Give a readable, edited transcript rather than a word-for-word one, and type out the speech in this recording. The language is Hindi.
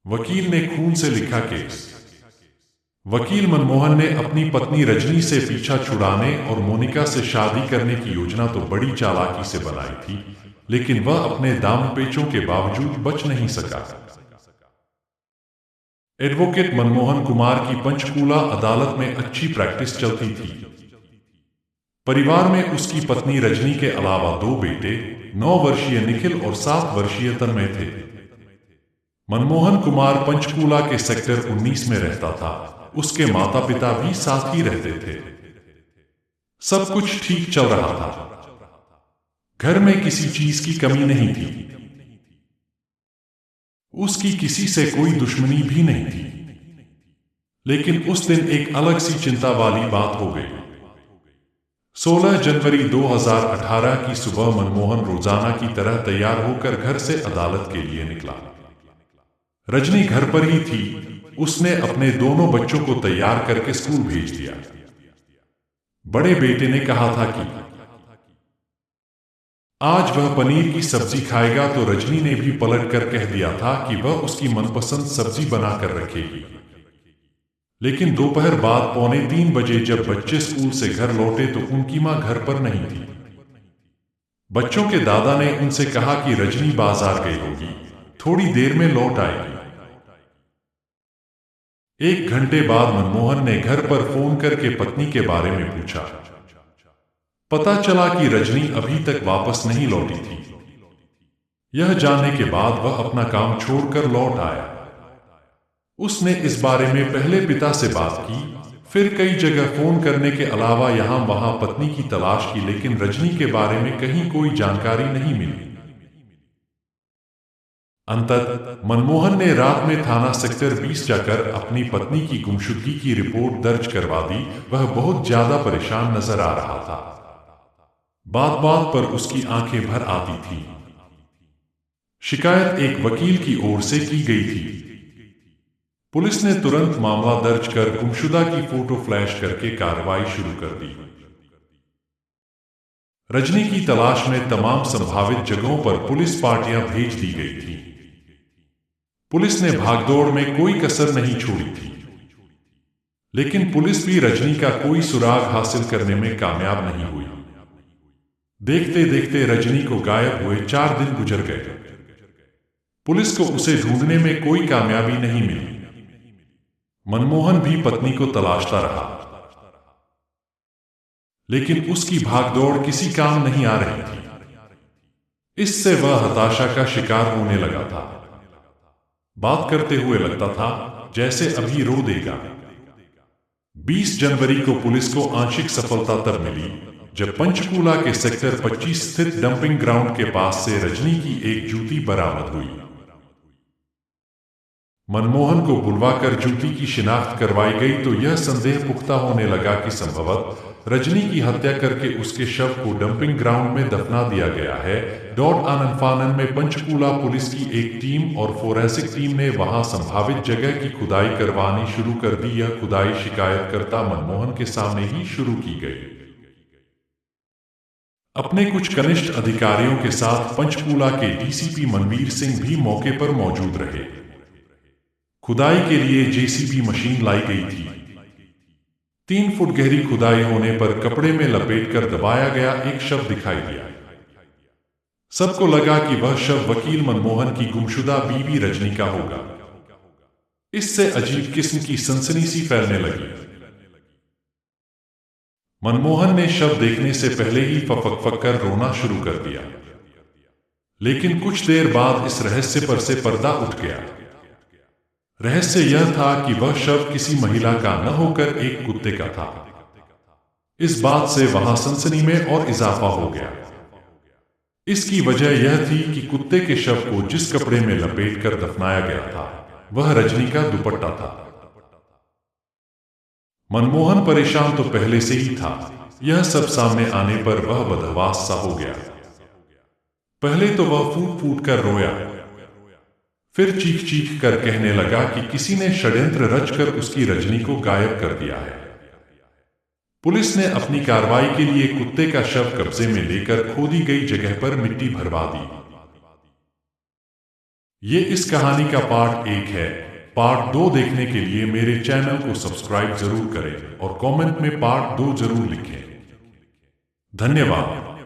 वकील ने खून से लिखा केस। वकील मनमोहन ने अपनी पत्नी रजनी से पीछा छुड़ाने और मोनिका से शादी करने की योजना तो बड़ी चालाकी से बनाई थी, लेकिन वह अपने दांवपेचों के बावजूद बच नहीं सका। एडवोकेट मनमोहन कुमार की पंचकूला अदालत में अच्छी प्रैक्टिस चलती थी। परिवार में उसकी पत्नी रजनी के अलावा 2 बेटे, 9 वर्षीय निखिल और 7 वर्षीय तन्मय थे। मनमोहन कुमार पंचकूला के सेक्टर 19 में रहता था। उसके माता पिता भी साथ ही रहते थे। सब कुछ ठीक चल रहा था। घर में किसी चीज की कमी नहीं थी। उसकी किसी से कोई दुश्मनी भी नहीं थी। लेकिन उस दिन एक अलग सी चिंता वाली बात हो गई। 16 जनवरी 2018 की सुबह मनमोहन रोजाना की तरह तैयार होकर घर से अदालत के लिए निकला। रजनी घर पर ही थी। उसने अपने दोनों बच्चों को तैयार करके स्कूल भेज दिया। बड़े बेटे ने कहा था कि आज वह पनीर की सब्जी खाएगा, तो रजनी ने भी पलट कर कह दिया था कि वह उसकी मनपसंद सब्जी बनाकर रखेगी। लेकिन दोपहर बाद 2:45 बजे जब बच्चे स्कूल से घर लौटे तो उनकी मां घर पर नहीं थी। बच्चों के दादा ने उनसे कहा कि रजनी बाजार गई होगी, थोड़ी देर में लौट आएगी। 1 घंटे बाद मनमोहन ने घर पर फोन करके पत्नी के बारे में पूछा। पता चला कि रजनी अभी तक वापस नहीं लौटी थी। यह जानने के बाद वह अपना काम छोड़कर लौट आया। उसने इस बारे में पहले पिता से बात की, फिर कई जगह फोन करने के अलावा यहां वहां पत्नी की तलाश की, लेकिन रजनी के बारे में कहीं कोई जानकारी नहीं मिली। अंततः मनमोहन ने रात में थाना सेक्टर 20 जाकर अपनी पत्नी की गुमशुदगी की रिपोर्ट दर्ज करवा दी। वह बहुत ज्यादा परेशान नजर आ रहा था। बात बात पर उसकी आंखें भर आती थीं। शिकायत एक वकील की ओर से की गई थी। पुलिस ने तुरंत मामला दर्ज कर गुमशुदा की फोटो फ्लैश करके कार्रवाई शुरू कर दी। रजनी की तलाश में तमाम संभावित जगहों पर पुलिस पार्टियां भेज दी गई थी। पुलिस ने भागदौड़ में कोई कसर नहीं छोड़ी थी। लेकिन पुलिस भी रजनी का कोई सुराग हासिल करने में कामयाब नहीं हुई। देखते देखते रजनी को गायब हुए 4 दिन गुजर गए। पुलिस को उसे ढूंढने में कोई कामयाबी नहीं मिली। मनमोहन भी पत्नी को तलाशता रहा, लेकिन उसकी भागदौड़ किसी काम नहीं आ रही थी। इससे वह हताशा का शिकार होने लगा था। बात करते हुए लगता था जैसे अभी रो देगा। 20 जनवरी को पुलिस को आंशिक सफलता तब मिली जब पंचकूला के सेक्टर 25 स्थित डंपिंग ग्राउंड के पास से रजनी की एक जूती बरामद हुई। मनमोहन को बुलवाकर जूती की शिनाख्त करवाई गई तो यह संदेह पुख्ता होने लगा कि संभवतः रजनी की हत्या करके उसके शव को डंपिंग ग्राउंड में दफना दिया गया है। आनंदफानन में पंचकूला पुलिस की एक टीम और फोरेंसिक टीम ने वहां संभावित जगह की खुदाई करवानी शुरू कर दी। यह खुदाई शिकायतकर्ता मनमोहन के सामने ही शुरू की गई। अपने कुछ कनिष्ठ अधिकारियों के साथ पंचकूला के डीसीपी मनवीर सिंह भी मौके पर मौजूद रहे। खुदाई के लिए जेसीबी मशीन लाई गई थी। 3 फुट गहरी खुदाई होने पर कपड़े में लपेटकर दबाया गया एक शव दिखाई दिया। सबको लगा कि वह शव वकील मनमोहन की गुमशुदा बीवी रजनी का होगा। इससे अजीब किस्म की सनसनी सी फैलने लगी। मनमोहन ने शव देखने से पहले ही फक कर रोना शुरू कर दिया। लेकिन कुछ देर बाद इस रहस्य पर से पर्दा उठ गया। रहस्य यह था कि वह शव किसी महिला का न होकर एक कुत्ते का था। इस बात से वहां सनसनी में और इजाफा हो गया। इसकी वजह यह थी कि कुत्ते के शव को जिस कपड़े में लपेटकर दफनाया गया था वह रजनी का दुपट्टा था। मनमोहन परेशान तो पहले से ही था। यह सब सामने आने पर वह बदहवास सा हो गया। पहले तो वह फूट फूट कर रोया, फिर चीख चीख कर कहने लगा कि किसी ने षड्यंत्र रचकर उसकी रजनी को गायब कर दिया है। पुलिस ने अपनी कार्रवाई के लिए कुत्ते का शव कब्जे में लेकर खोदी गई जगह पर मिट्टी भरवा दी। ये इस कहानी का पार्ट 1 है। पार्ट 2 देखने के लिए मेरे चैनल को सब्सक्राइब जरूर करें और कमेंट में पार्ट 2 जरूर लिखें। धन्यवाद।